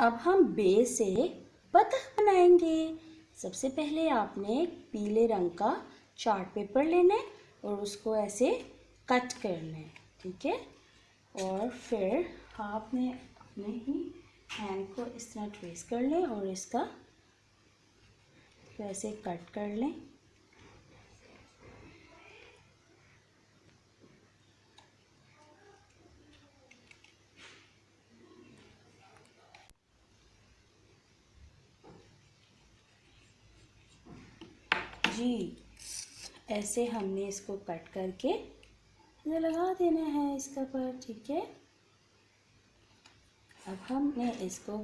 अब हम बे से बतख बनाएंगे। सबसे पहले आपने पीले रंग का चार्ट पेपर लेना है और उसको ऐसे कट करना है, ठीक है। और फिर आपने अपने ही हैंड को इस तरह ट्रेस कर लें और इसका वैसे कट कर लें। जी, ऐसे हमने इसको कट करके इधर लगा देना है इसका पर, ठीक है। अब हमने इसको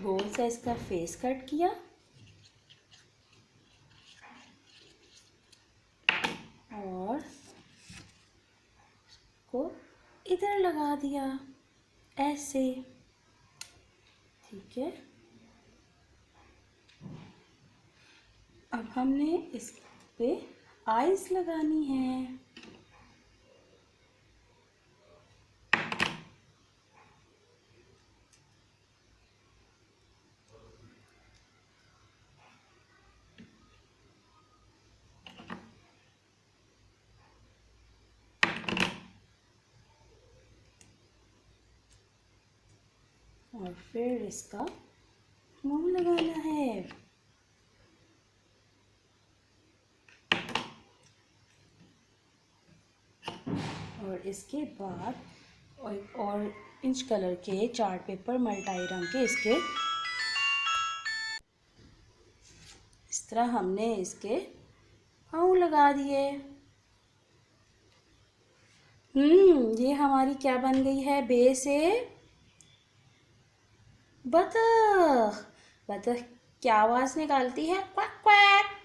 गोल सा इसका फेस कट किया और को इधर लगा दिया ऐसे, ठीक है। अब हमने इस पे आइज लगानी है। और फिर इसका मुंह लगाना है। और इसके बाद ऑरेंज कलर के चार्ट पेपर मल्टाई रंग के इसके इस तरह हमने इसके पाँव लगा दिए। ये हमारी क्या बन गई है, बे से बतख। बतख क्या आवाज़ निकालती है? Quack quack.